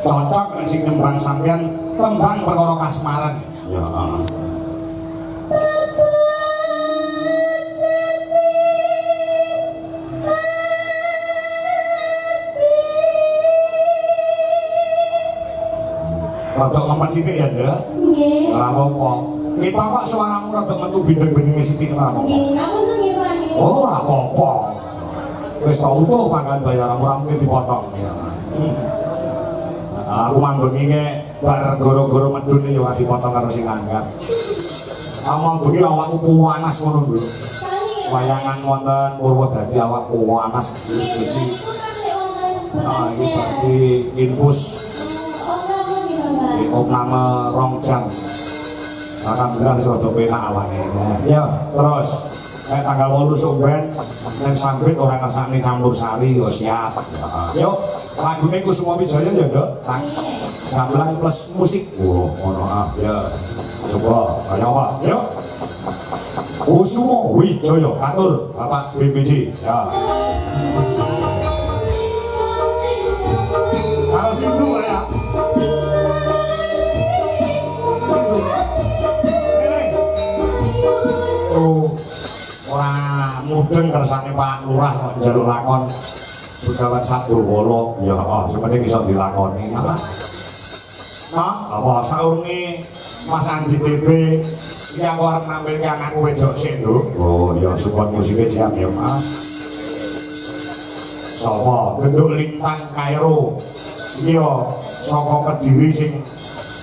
cocok sing nyembang sampean tembang perkara kasmaran. Ya. Rada ngempet sithik ya, Ndra? Nggih. Ora apa-apa. Kita kok suaramu rada metu bindeng-bindeng sithik ora apa-apa. Nggih, ngapunten nggih, Pak. Oh, ora apa-apa. Wis tak utuh mangkan bayaran ora mungkin dipotong. Aku mambengi nge bar goro-goro medun yo ora dipotong karo sing angkat. Amang bengi awakku panas ngono lho. Wayangan wonten Purwodadi awakku panas besi. Ah, iki berarti infus. Om nama Rongjang. Alhamdulillah wis rada penak awake. Ya, terus tanggal 8 Sumben ning Sambit ora ngersakne campur sari yo siap. Yuk, lagune Kusuma Wijaya ya, Nduk. Gamelan plus musik. Oh, ngono ah. Ya. Coba kaya apa? Yuk. Kusuma Wijaya atur Bapak BPD. Ya. Kalau sindu ya. Ora mudeng kersane Pak Lurah kok njaluk lakon Begawan Sadowala. Ya apa sepenting iso dilakoni. Apa saurunge Mas Andi TB iki aku arep nampilke anakku wedok sik, Nduk. Oh ya support musike siap ya, Mas. Sapa? Genduk Lintang Kairo. Iki yo saka Kediri sing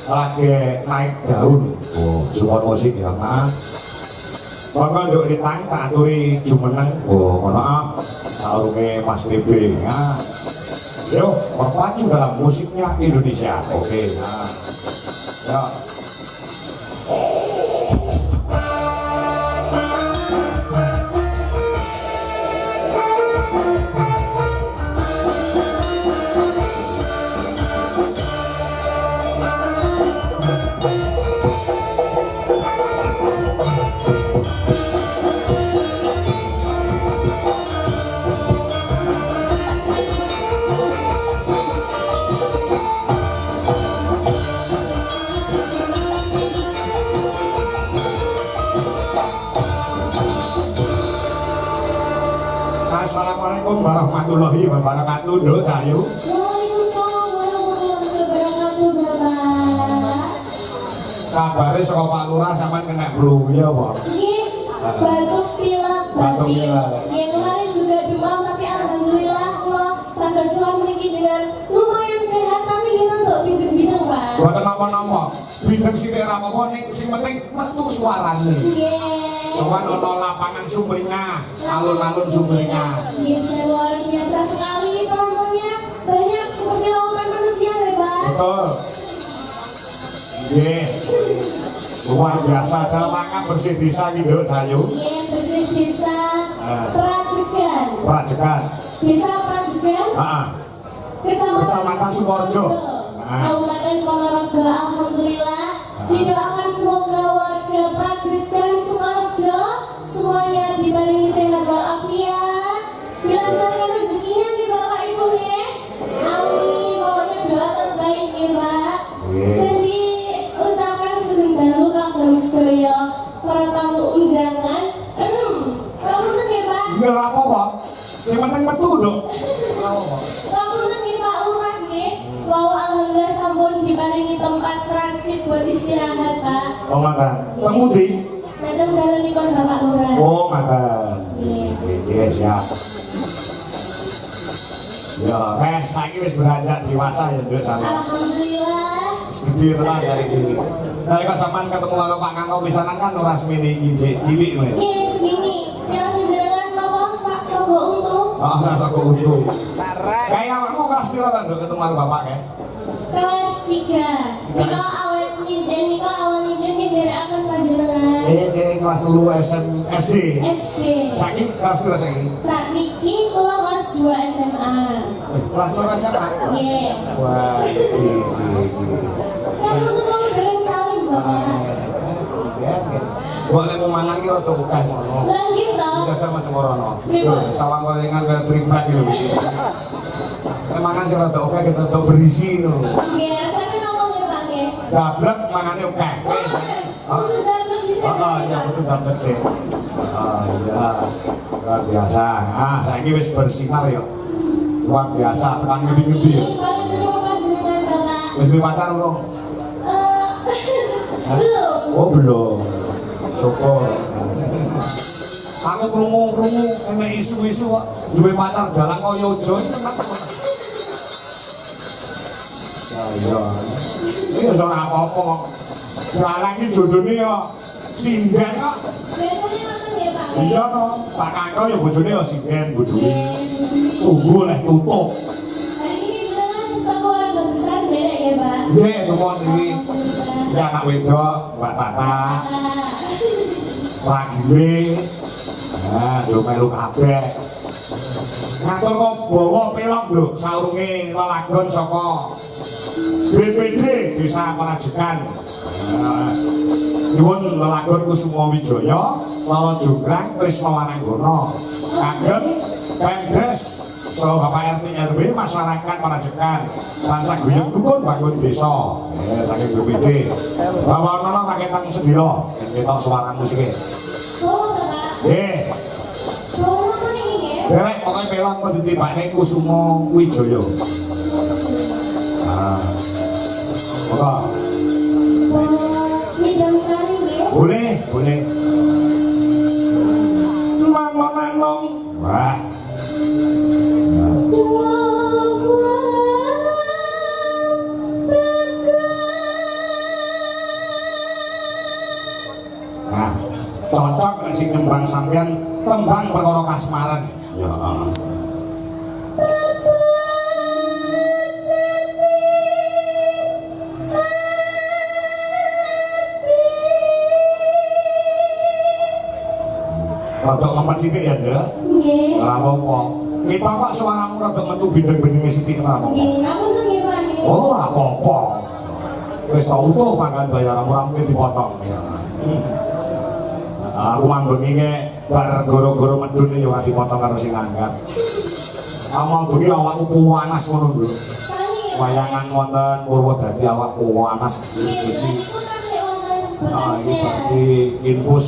lagi naik daun. Oh, support musik ya, Mas. Maka nduk Lintang tak aturi jumeneng. Oh, ngono ah. Saurunge Mas TB. Ya. Yo, berpacu dalam musiknya Indonesia. Oke. Nah. Ya. Assalamualaikum warahmatullahi wabarakatuh, Nduk Cahayu. Waalaikumsalam warahmatullahi wabarakatuh, Bapak. Kabare saka Pak Lurah sampean kena flu ya apa? Nggih, batuk pilek. Batuk pilek. Ya kemarin juga demam tapi alhamdulillah kula saged sowan mriki dengan lumayan sehat tapi kita untuk bindeng-bindeng, Pak. Mboten napa-napa. Bindeng sithik ora apa-apa ning sing penting metu suarane. Nggih. Sowan ana lapangan Sumringah, alun-alun Sumringah. Iya, luar biasa sekali penontonnya. Banyak seperti lautan manusia ya, Pak. Betul. Nggih. Luar biasa dalam rangka bersih desa iki, Nduk Cahayu. Iya, bersih desa Prajegan. Prajegan. Desa Prajegan. Heeh. Kecamatan Sukorejo. Kabupaten Ponorogo. Alhamdulillah. Didoakan semoga warga Prajegan Sukorejo semuanya dibarengi sehat walafiat, dilancarkan rezekinya di Bapak Ibu ya. Amin. Pokoknya doa terbaik ya, Pak. Dan diucapkan sering baru kanggo sedaya para tamu undangan. Kamu ya, Pak? Enggak apa-apa. Sing penting metu, Nduk. Kamu ya, Pak Lurah nggih. Wow, alhamdulillah sampun diparingi tempat transit buat istirahat, Pak. Oh, makan. Pengundi. Datang dalam di Bapak Lurah. Oh, makan. Iya, siap. Ya, saiki wis beranjak dewasa ya, Nduk sama. Alhamdulillah. Sedih tenan dari ini. Nah, kok sampean ketemu karo Pak Kanto pisanan kan ora semene iki cilik lho. Ini segini. Yang senjalan apa? Soko untung. Oh, sako untung. Kayak awakmu kelas piro kan, Nduk, ketemu karo bapak kae? Kelas 3. Nika awet nyinden, nika awal nyinden dari akan panjenengan. Kelas 3 SD. SD. Saiki kelas piro saiki? Saat niki kula kelas 2 SMA. Kelas 2 siapa? Nggih. Wah, iki. Kamu tuh kalau bareng salim, Bapak. Boleh memangan ki rada akeh ngono. Lah nggih to. Jasa macam orono. Pripun? Sawang gorengan kaya triplek iki lho. mangan sing rada oke kita rada berisi lho. Nggih, sampe ngomong ya Pak nggih. Dablek mangane oke. Wis. Kudu dablek bisa. Ya betul dablek sih. Iya. Luar biasa. Ah, saiki wis bersinar ya. Luar biasa, tekan ngendi-ngendi ya. Kalau sering panjenengan Bapak. Wis duwe pacar urung? Belum. Oh, belum. Syukur. Aku krungu-krungu enek isu-isu kok duwe pacar dalang kaya ojo tenan. Ya iya. Iki ora apa-apa kok. Dalang iki jodone yo sinden kok. Biasanya ngoten ya Pak. Iya to, Pak Kakak ya bojone ya sinden bodone. Tunggu leh tutup. Nah ini dengan satuan besar beda ya Pak. Nggih, nuwun iki. Ya anak wedok, Mbak Tata, Ragile. Nah, yo melu kabeh. Ngatur kok bawa pelok lho saurunge lelagon saka BPD Desa Parajekan. Nyuwun lelagon Kusuma Wijaya, Loro Jonggrang, Trisno Wananggono. Kagem Pemdes saha Bapak RT RW masyarakat Parajekan. Tansah guyub rukun bangun desa. Saking BPD. Bawa nono raketang sedina. Ketok suara musike. Oh Bapak. Nggih. Oh ini ya. Derek pokoknya pelong kok ditibakne Kusuma Wijaya. Ah. Apa? Midang sari ya. Boleh, boleh. Manong. Wah. Nah, cocok nek sing nyembang sampean tembang perkara kasmaran. Ya. Rada lempet sithik ya, Ndra. Nggih. Ora apa-apa. Kita kok suaramu rada metu bindeng-bindenge sithik ora apa-apa. Nggih, ngapunten nggih Pak nggih. Oh, ora apa-apa. Wis tak utuh mangkan bayaranmu ora mungkin dipotong. Aku manggongi ke bar goro-goro medun yo ora dipotong karo sing anggap. Amal bengi awakku panas ngono lho. Wayangan wonten Purwodadi awakku panas besi. Ah, ini berarti infus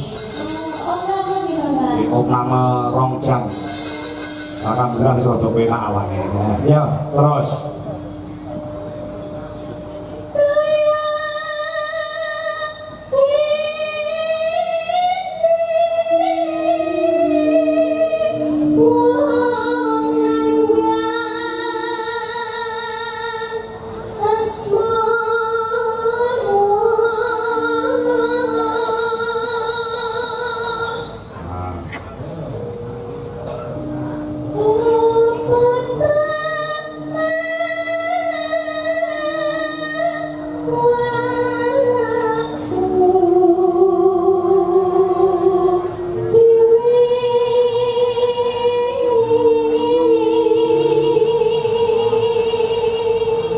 opname rong jam. Alhamdulillah wis rada penak awake. Ya, terus.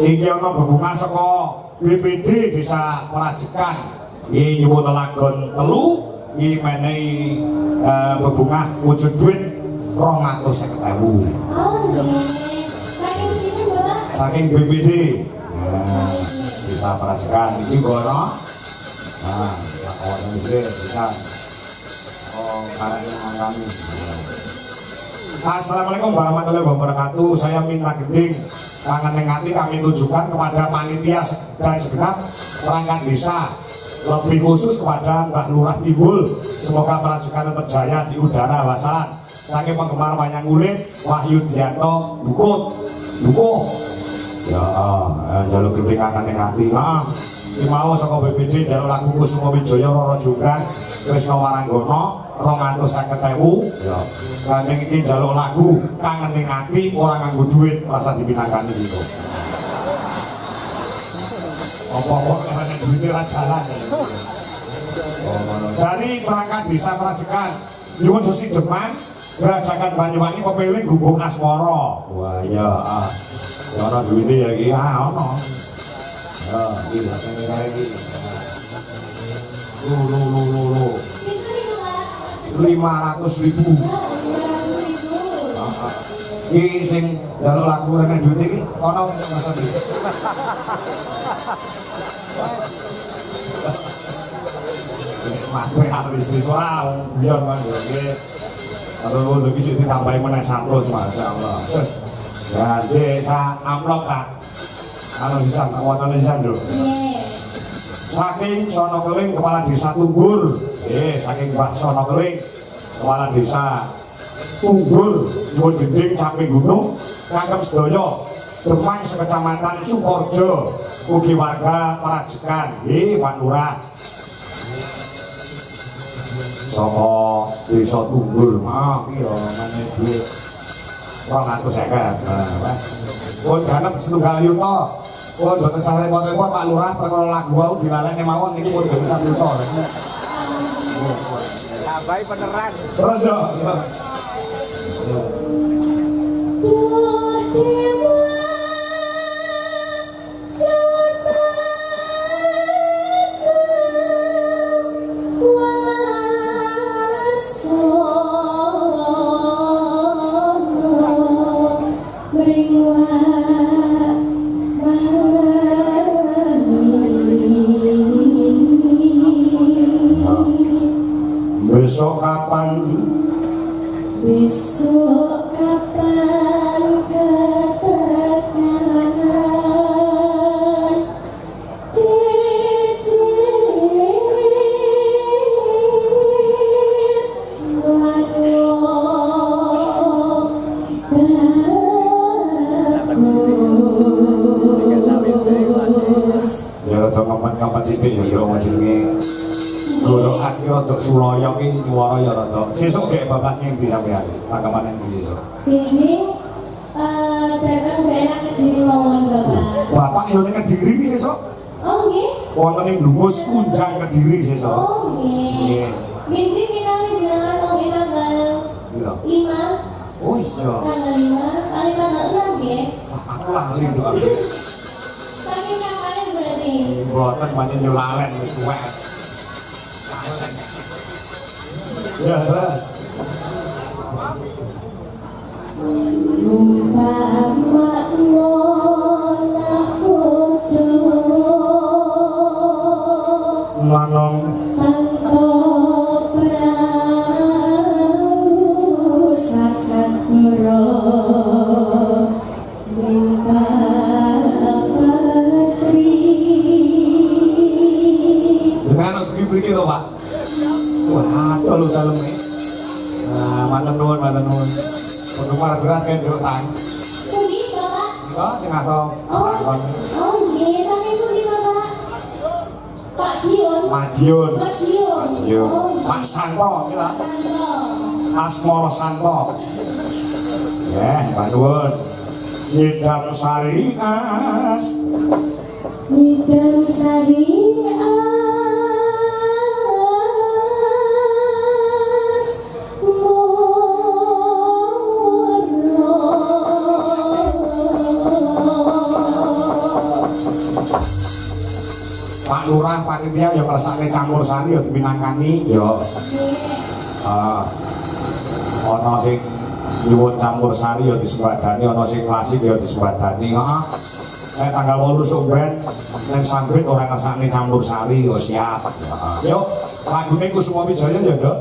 Iki ana bebunga saka BPD Desa Parajekan. Iki nyuwun lelagon telu, iki menehi bebunga wujud duit 250.000. Oh nggih. Saking sini Bapak. Saking BPD. Nah, Desa Parajekan iki gono. Nah, lakonan iki bisa. Oh, karena kami. Assalamualaikum warahmatullahi wabarakatuh. Saya minta gending tangan hati kami tujukan kepada panitia dan segenap perangkat desa, lebih khusus kepada Mbah Lurah Timbul. Semoga Parajekan tetap jaya di udara. Wassalam. Saking penggemar wayang kulit Wahyu Dianto Dukuh. Ya, jaluk gending tangan hati. Ini mau saka BPD jaluk lagu Kusuma Wijaya Loro Jonggrang Trisno Wananggono 250.000. Ya. Kanjeng iki jaluk lagu kangen ning ati ora nganggo duit rasa dipinangkani gitu. Apa-apa ana duit ora jalan. Dari perangkat desa Parajekan nyuwun sesi Demak Gerajakan Banyuwangi pepiling gugung asmara. Wah ya ya ana duite ya iki ana. Ya iki kene iki. Lu. 500.000. Iki sing jaluk lagu rene duit iki ana masa iki. Mate habis ora biar man iki. Aduh lho iki ditambahi meneh 100 masyaallah. Ya desa amplop Kak. Anu bisa wonten pisan lho. Saking Sono Keling kepala desa Tunggul. Saking Mbah Sono Keling kepala desa Tunggul nyuwun gending camping gunung kagem sedaya Demang sekecamatan Sukorjo ugi warga Parajekan nggih Pak Lurah saka desa Tunggul iya mane duit 250. Nah pun ganep setunggal yuta pun boten sah repot-repot Pak Lurah perkara lagu wau dilalekne mawon niki pun boten 1 yuta tambahi beneran terus yo besok kapan keterangan ya rada ngempet-ngempet sithik ya jenenge gorokan ki rada sulaya ki nyuwara ya rada sesuk gek bapak ning ndi sampean tanggapan ning ndi sesuk ini datang daerah Kediri mawon Bapak yo ning Kediri ki sesuk oh nggih wonten ing Dungus Kunjang Kediri sesuk oh nggih minti kita jenengan mungkin tanggal 5 oh iya tanggal 5 kali tanggal 6 nggih aku lali nduk aku saking kapan berarti mboten pancen yo lalen wis tuwek ya terus umpama nona kudu manong tanpa perahu sasakura minta patri jenengan ugi mriki to Pak wah telu daleme nah matur nuwun penggemar berat kan nduk tang pundi Bapak oh sing aso oh nggih saking pundi Bapak Pak Dion Madiun yo Pak Santo kira Santo Asmoro Santo ya Pak nuwun Nyidam Sari As Nyidam Sari Pak Lurah panitia ya kersane campur sari ya dipinangkani ya ana sing nyuwun campur sari ya disembadani ana sing klasik ya disembadani tanggal 8 Sumben ning Sambit ora kersane campur sari ya siap yo lagune Kusuma Wijaya ya Nduk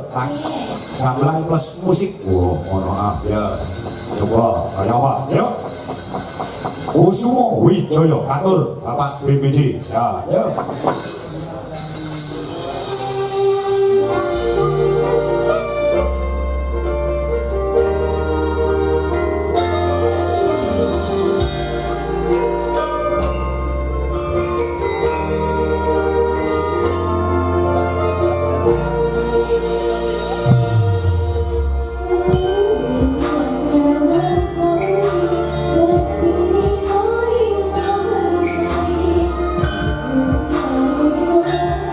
gamelan plus musik ono ya coba kaya apa yo Kusuma Wijaya atur Bapak BPD ya yo Thank you.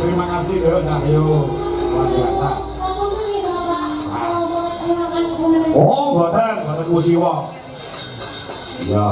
Terima kasih Dok Cahyo, luar biasa. Oh, boten puji wong. Ya,